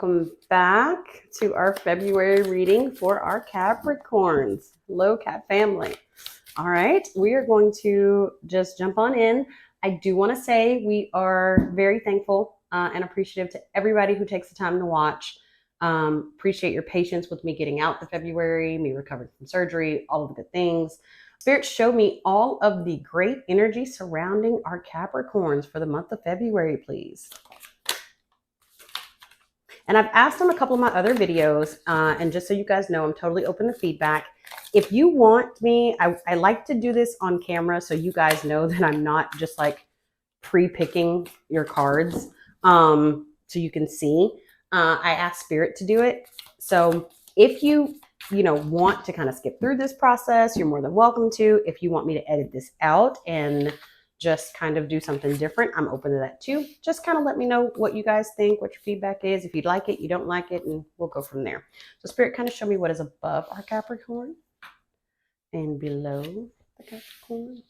welcome back to our February reading for our Capricorns. Hello, Cap family. All right, we are going to just jump on in. I do want to say we are very thankful and appreciative to everybody who takes the time to watch. Appreciate your patience with me getting out the February, me recovering from surgery, all of the good things. Spirit showed me all of the great energy surrounding our Capricorns for the month of February, please. And I've asked on a couple of my other videos, and just so you guys know, I'm totally open to feedback. If you want me, I like to do this on camera so you guys know that I'm not just like pre-picking your cards, so you can see. I asked Spirit to do it. So if you want to kind of skip through this process, you're more than welcome to. If you want me to edit this out and just kind of do something different, I'm open to that too. Just kind of let me know what you guys think, what your feedback is. If you like it, you don't like it, and we'll go from there. So Spirit, kind of show me what is above our Capricorn and below the Capricorn.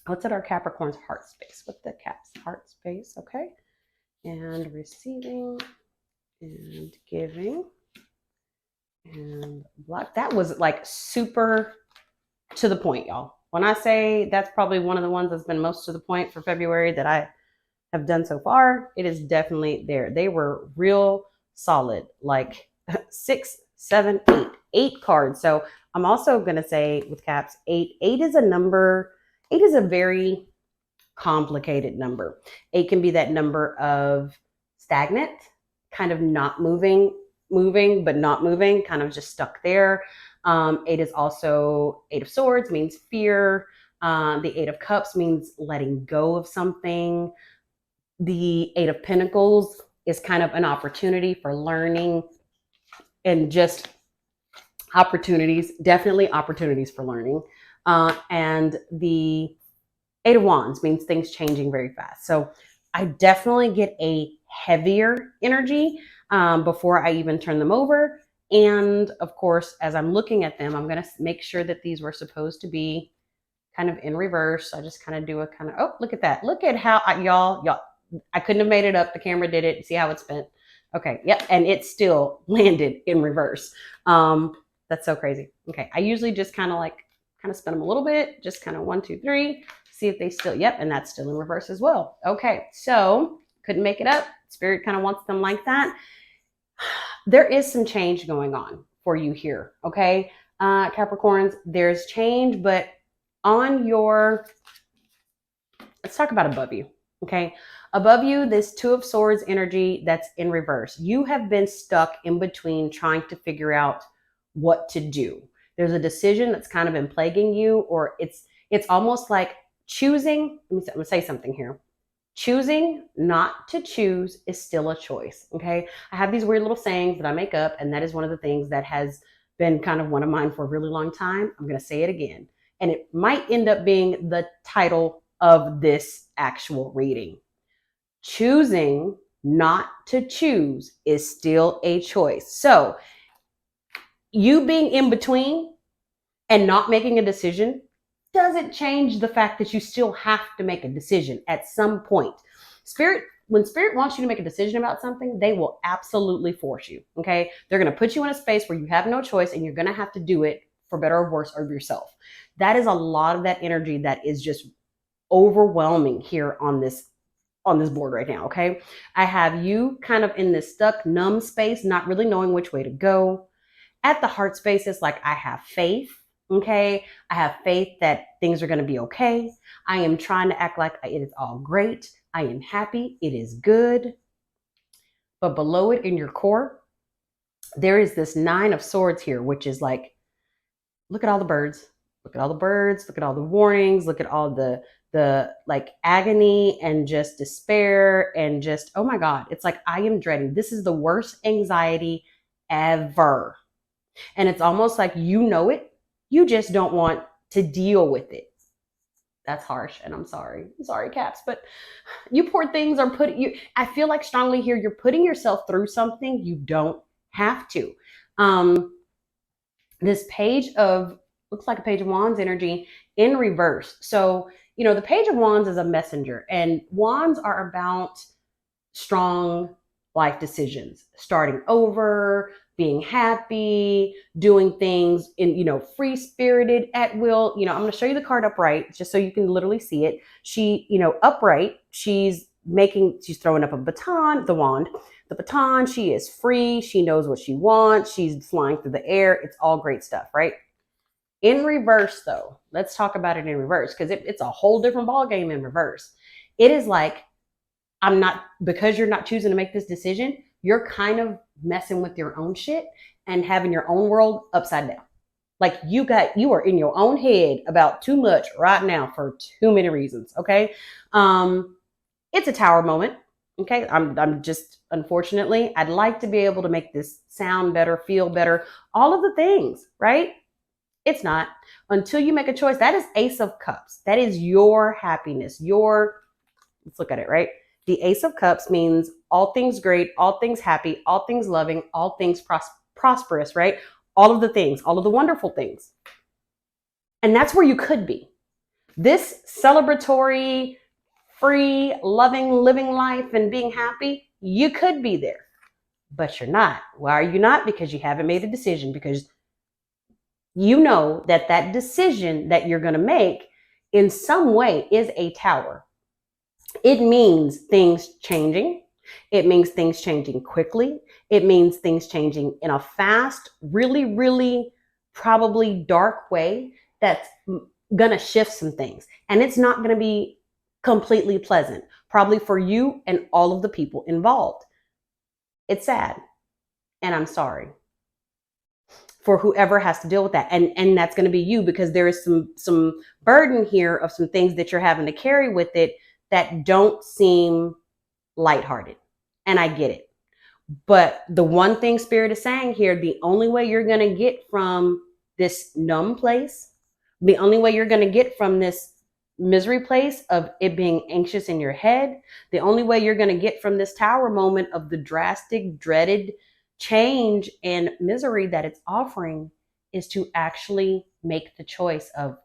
What's at our Capricorn's heart space? What's the Cap's heart space? Okay. And receiving and giving and black. That was like super to the point, y'all. When I say that's probably one of the ones that's been most to the point for February that I have done so far, it is definitely there. They were real solid, like 6, 7, 8, 8 cards. So I'm also going to say with Caps, 8 is a number. 8 is a very complicated number. 8 can be that number of stagnant, kind of not moving, but not moving, kind of just stuck there. 8 is also 8 of Swords, means fear. The 8 of Cups means letting go of something. The 8 of Pentacles is kind of an opportunity for learning and just opportunities, definitely opportunities for learning. And the 8 of Wands means things changing very fast. So I definitely get a heavier energy before I even turn them over. And of course, as I'm looking at them, I'm going to make sure that these were supposed to be kind of in reverse. I just kind of do a kind of, oh, look at that. Look at how y'all, I couldn't have made it up. The camera did it. See how it's bent? Okay. Yep. And it still landed in reverse. That's so crazy. Okay. I usually just kind of spin them a little bit, just kind of 1, 2, 3, see if they still, yep. And that's still in reverse as well. Okay. So couldn't make it up. Spirit kind of wants them like that. There is some change going on for you here. Okay. Capricorns, there's change, but on your, let's talk about above you. Okay. Above you, this 2 of Swords energy that's in reverse. You have been stuck in between trying to figure out what to do. There's a decision that's kind of been plaguing you, or it's almost like choosing. I'm going to say something here. Choosing not to choose is still a choice. Okay. I have these weird little sayings that I make up, and that is one of the things that has been kind of one of mine for a really long time. I'm going to say it again, and it might end up being the title of this actual reading. Choosing not to choose is still a choice. So you being in between and not making a decision doesn't change the fact that you still have to make a decision at some point. When Spirit wants you to make a decision about something, they will absolutely force you. Okay. They're going to put you in a space where you have no choice, and you're going to have to do it for better or worse of yourself. That is a lot of that energy that is just overwhelming here on this board right now. Okay. I have you kind of in this stuck, numb space, not really knowing which way to go. At the heart space, it's like, I have faith. Okay. I have faith that things are going to be okay. I am trying to act like it is all great. I am happy. It is good. But below it in your core, there is this 9 of Swords here, which is like, look at all the birds. Look at all the birds. Look at all the warnings. Look at all the like agony and just despair and just, oh my God. It's like, I am dreading. This is the worst anxiety ever. And it's almost like, you know it. You just don't want to deal with it. That's harsh, and I'm sorry. I'm sorry, Caps, but you poor things are I feel like strongly here, you're putting yourself through something you don't have to. This looks like a Page of Wands energy in reverse. So, the Page of Wands is a messenger, and wands are about strong life decisions, starting over, being happy, doing things in, free spirited, at will. I'm going to show you the card upright just so you can literally see it. She, upright, she's throwing up a baton, the wand, the baton. She is free. She knows what she wants. She's flying through the air. It's all great stuff, right? In reverse, though, let's talk about it in reverse, because it's a whole different ballgame in reverse. It is like, because you're not choosing to make this decision, you're kind of messing with your own shit and having your own world upside down. Like you are in your own head about too much right now for too many reasons. Okay. It's a tower moment. Okay. I'm just, unfortunately, I'd like to be able to make this sound better, feel better, all of the things, right? It's not until you make a choice. That is Ace of Cups. That is your happiness. Let's look at it, right? The Ace of Cups means all things great, all things happy, all things loving, all things prosperous, right? All of the things, all of the wonderful things. And that's where you could be. This celebratory, free, loving, living life and being happy, you could be there, but you're not. Why are you not? Because you haven't made a decision, because you know that decision that you're going to make in some way is a tower. It means things changing. It means things changing quickly. It means things changing in a fast, really, really probably dark way that's going to shift some things. And it's not going to be completely pleasant, probably for you and all of the people involved. It's sad. And I'm sorry for whoever has to deal with that. And that's going to be you, because there is some burden here of some things that you're having to carry with it that don't seem lighthearted. And I get it. But the one thing Spirit is saying here, the only way you're going to get from this numb place, the only way you're going to get from this misery place of it being anxious in your head, the only way you're going to get from this tower moment of the drastic, dreaded change and misery that it's offering is to actually make the choice of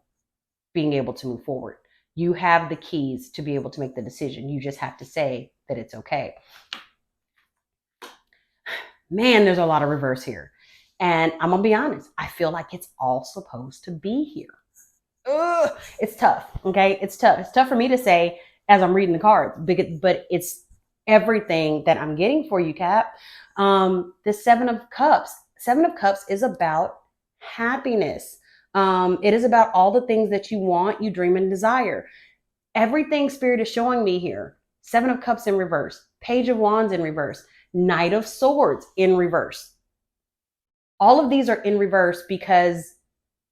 being able to move forward. You have the keys to be able to make the decision. You just have to say that it's okay. Man, there's a lot of reverse here. And I'm going to be honest, I feel like it's all supposed to be here. Ugh, it's tough. Okay. It's tough. It's tough for me to say as I'm reading the cards, but it's everything that I'm getting for you, Cap. The Seven of Cups. Seven of Cups is about happiness. It is about all the things that you want, you dream and desire. Everything Spirit is showing me here. Seven of Cups in reverse. Page of Wands in reverse. Knight of Swords in reverse. All of these are in reverse because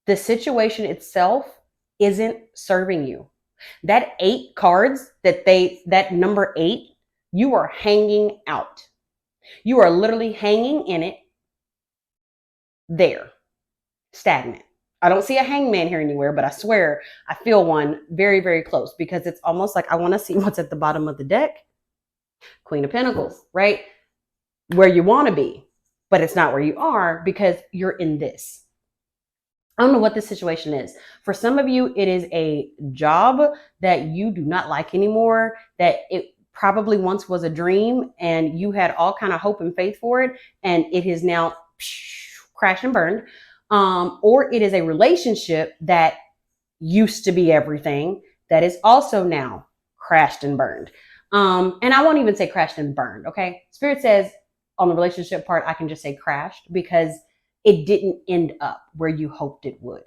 the situation itself isn't serving you. That 8 cards, that number 8, you are hanging out. You are literally hanging in it there, stagnant. I don't see a hangman here anywhere, but I swear I feel one very, very close, because it's almost like I want to see what's at the bottom of the deck. Queen of Pentacles, right? Where you want to be, but it's not where you are because you're in this. I don't know what this situation is. For some of you, it is a job that you do not like anymore, that it probably once was a dream and you had all kind of hope and faith for it, and it is now crashed and burned. Or it is a relationship that used to be everything that is also now crashed and burned. And I won't even say crashed and burned, okay? Spirit says on the relationship part, I can just say crashed because it didn't end up where you hoped it would.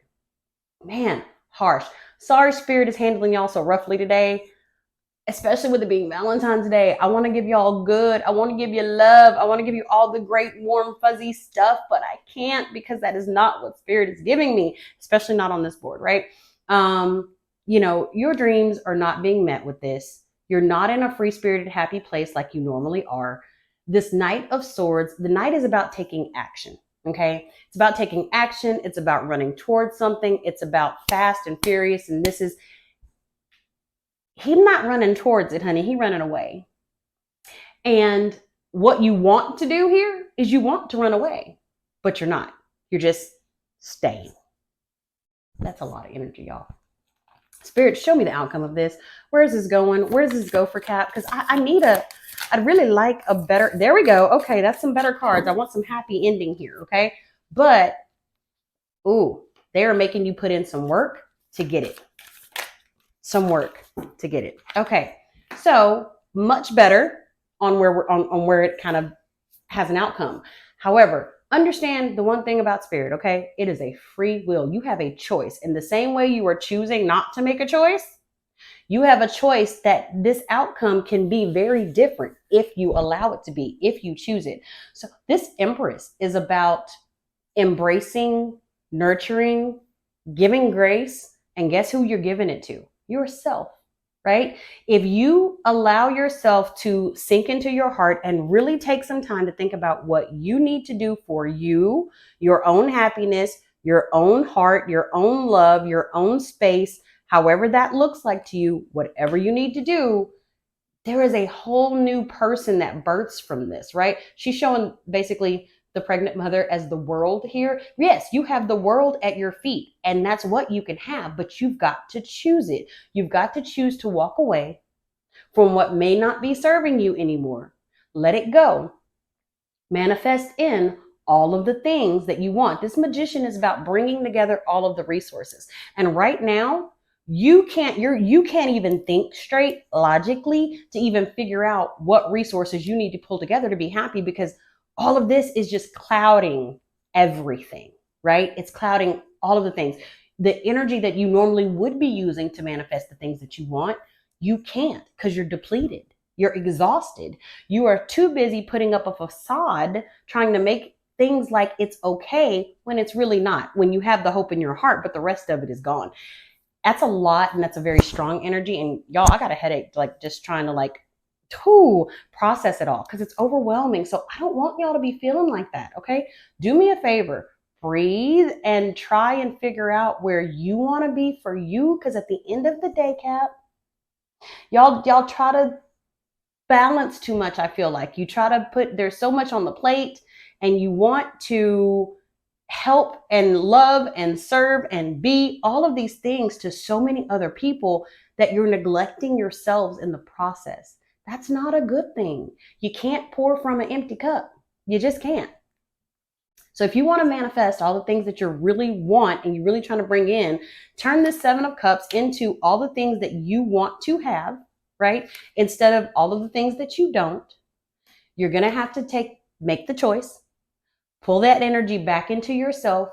Man, harsh. Sorry, Spirit is handling y'all so roughly today, especially with it being Valentine's Day. I want to give y'all good. I want to give you love. I want to give you all the great, warm, fuzzy stuff, but I can't because that is not what Spirit is giving me, especially not on this board, right? Your dreams are not being met with this. You're not in a free-spirited, happy place like you normally are. This Knight of Swords, the Knight is about taking action. Okay. It's about taking action. It's about running towards something. It's about fast and furious. And he's not running towards it, honey. He's running away. And what you want to do here is you want to run away, but you're not. You're just staying. That's a lot of energy, y'all. Spirit, show me the outcome of this. Where is this going? Where does this go for Cap? Because I need a I'd really like a better, there we go. Okay, that's some better cards. I want some happy ending here, okay? But, ooh, they are making you put in some work to get it. Some work to get it. Okay, so much better on where we're on where it kind of has an outcome. However, understand the one thing about spirit, okay? It is a free will. You have a choice. In the same way you are choosing not to make a choice, you have a choice that this outcome can be very different if you allow it to be, if you choose it. So this Empress is about embracing, nurturing, giving grace, and guess who you're giving it to? Yourself, right? If you allow yourself to sink into your heart and really take some time to think about what you need to do for you, your own happiness, your own heart, your own love, your own space, however that looks like to you, whatever you need to do, there is a whole new person that births from this, right? She's showing basically the pregnant mother as the world here. Yes, you have the world at your feet, and that's what you can have, but you've got to choose it. You've got to choose to walk away from what may not be serving you anymore. Let it go. Manifest in all of the things that you want. This magician is about bringing together all of the resources. And right now, you can't even think straight logically to even figure out what resources you need to pull together to be happy, because all of this is just clouding everything, right? It's clouding all of the things. The energy that you normally would be using to manifest the things that you want, you can't because you're depleted. You're exhausted. You are too busy putting up a facade trying to make things like it's okay when it's really not. When you have the hope in your heart, but the rest of it is gone. That's a lot, and that's a very strong energy. And y'all, I got a headache like just trying to process it all because it's overwhelming. So I don't want y'all to be feeling like that, okay? Do me a favor. Breathe and try and figure out where you want to be for you, because at the end of the day, Cap, y'all try to balance too much. I feel like you try to there's so much on the plate, and you want to help and love and serve and be all of these things to so many other people that you're neglecting yourselves in the process. That's not a good thing. You can't pour from an empty cup. You just can't. So if you want to manifest all the things that you really want and you're really trying to bring in, turn this 7 of Cups into all the things that you want to have, right? Instead of all of the things that you don't. You're going to have to make the choice, pull that energy back into yourself,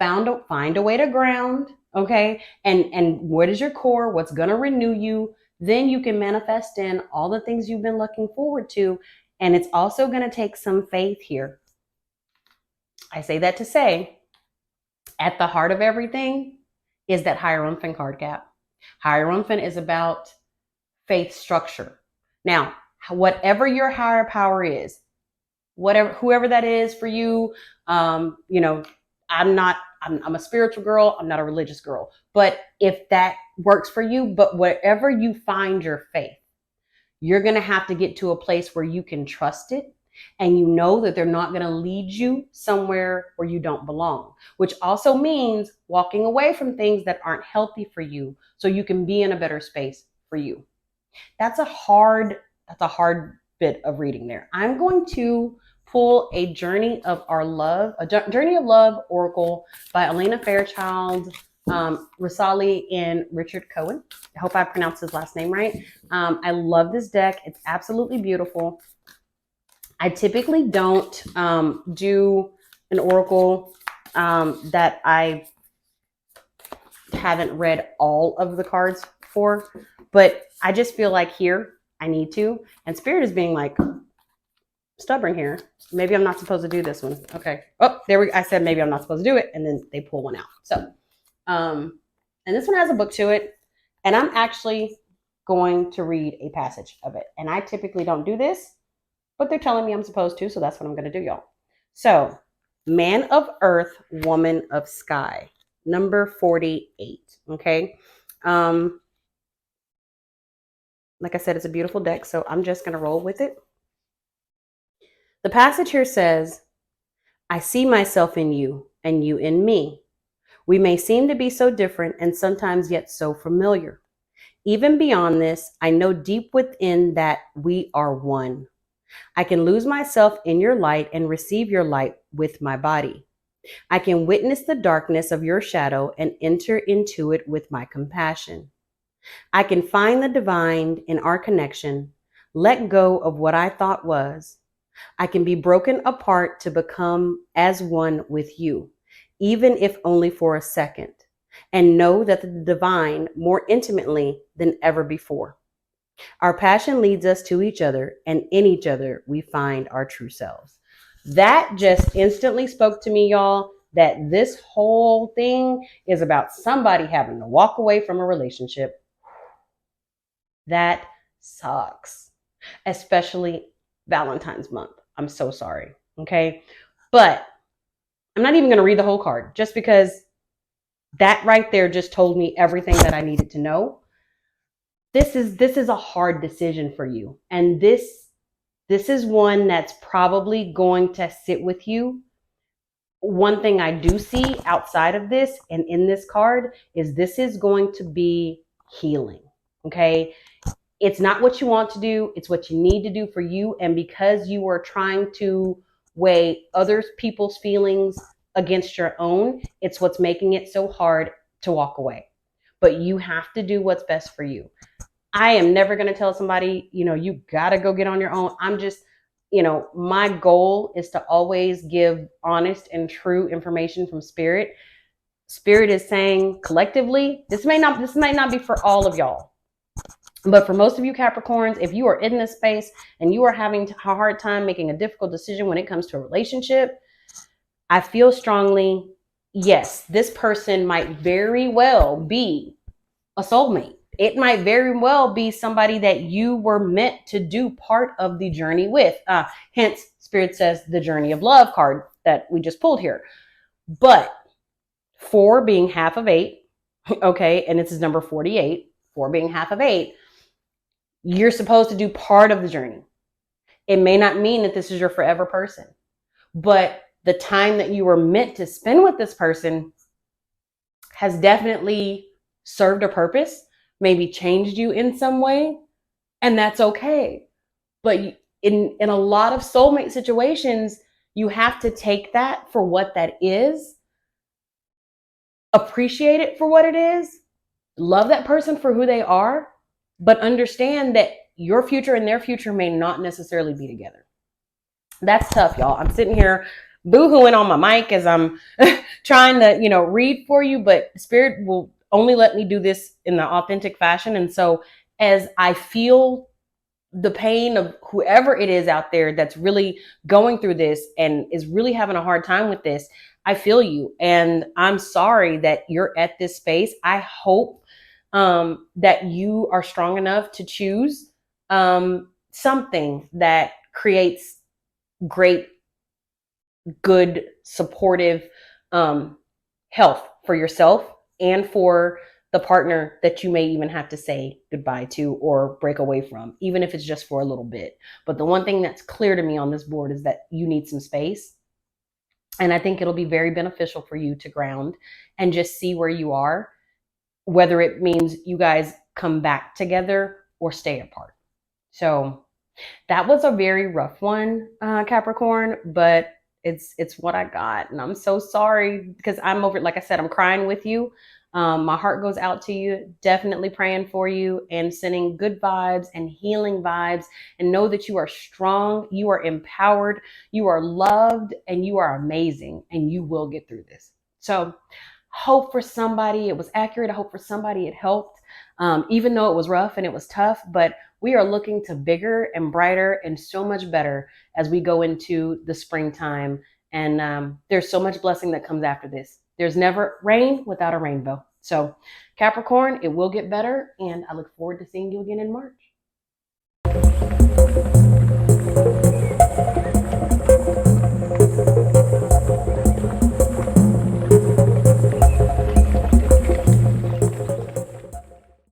find a way to ground, okay? And what is your core? What's going to renew you? Then you can manifest in all the things you've been looking forward to. And it's also going to take some faith here. I say that to say, at the heart of everything is that Hierophant card, Cap. Hierophant is about faith structure. Now, whatever your higher power is, whoever that is for you, I'm a spiritual girl. I'm not a religious girl. But if that works for you, but wherever you find your faith, you're going to have to get to a place where you can trust it. And you know that they're not going to lead you somewhere where you don't belong, which also means walking away from things that aren't healthy for you so you can be in a better space for you. That's a hard bit of reading there. I'm going to pull a Journey of Love Oracle by Elena Fairchild, Rosali, and Richard Cohen. I hope I pronounced his last name right. I love this deck. It's absolutely beautiful. I typically don't do an oracle that I haven't read all of the cards for, but I just feel like here I need to. And Spirit is being like stubborn here. Maybe I'm not supposed to do this one. Okay. Oh, I said maybe I'm not supposed to do it, and then they pull one out. So, and this one has a book to it, and I'm actually going to read a passage of it. And I typically don't do this, but they're telling me I'm supposed to, so that's what I'm going to do, y'all. So, Man of Earth, Woman of Sky, number 48, okay? Like I said, it's a beautiful deck, so I'm just going to roll with it. The passage here says, I see myself in you and you in me. We may seem to be so different and sometimes yet so familiar. Even beyond this, I know deep within that we are one. I can lose myself in your light and receive your light with my body. I can witness the darkness of your shadow and enter into it with my compassion. I can find the divine in our connection, let go of what I thought was. I can be broken apart to become as one with you, even if only for a second, and know that the divine more intimately than ever before. Our passion leads us to each other, and in each other, we find our true selves. That just instantly spoke to me, y'all, that this whole thing is about somebody having to walk away from a relationship. That sucks, especially Valentine's month. I'm so sorry. Okay. But I'm not even going to read the whole card just because that right there just told me everything that I needed to know. This is a hard decision for you. And this is one that's probably going to sit with you. One thing I do see outside of this and in this card is this is going to be healing. Okay. It's not what you want to do. It's what you need to do for you. And because you are trying to weigh other people's feelings against your own, it's what's making it so hard to walk away. But you have to do what's best for you. I am never going to tell somebody, you got to go get on your own. I'm just, my goal is to always give honest and true information from spirit. Spirit is saying collectively, this might not be for all of y'all. But for most of you Capricorns, if you are in this space and you are having a hard time making a difficult decision when it comes to a relationship, I feel strongly, yes, this person might very well be a soulmate. It might very well be somebody that you were meant to do part of the journey with. Hence, Spirit says the journey of love card that we just pulled here. But 4 being half of 8, okay, and this is number 48, 4 being half of 8, you're supposed to do part of the journey. It may not mean that this is your forever person, but the time that you were meant to spend with this person has definitely served a purpose, maybe changed you in some way, and that's okay. But in a lot of soulmate situations, you have to take that for what that is, appreciate it for what it is, love that person for who they are, but understand that your future and their future may not necessarily be together. That's tough, y'all. I'm sitting here boo-hooing on my mic as I'm trying to, read for you, but Spirit will only let me do this in the authentic fashion. And so as I feel the pain of whoever it is out there that's really going through this and is really having a hard time with this, I feel you. And I'm sorry that you're at this space. I hope that you are strong enough to choose something that creates great, good, supportive health for yourself and for the partner that you may even have to say goodbye to or break away from, even if it's just for a little bit. But the one thing that's clear to me on this board is that you need some space. And I think it'll be very beneficial for you to ground and just see where you are, whether it means you guys come back together or stay apart. So that was a very rough one, Capricorn, but it's what I got. And I'm so sorry because I'm over, like I said, I'm crying with you. My heart goes out to you, definitely praying for you and sending good vibes and healing vibes, and know that you are strong, you are empowered, you are loved, and you are amazing, and you will get through this. So hope for somebody it was accurate. I hope for somebody it helped, even though it was rough and it was tough, but we are looking to bigger and brighter and so much better as we go into the springtime. And there's so much blessing that comes after this. There's never rain without a rainbow. So Capricorn, it will get better. And I look forward to seeing you again in March.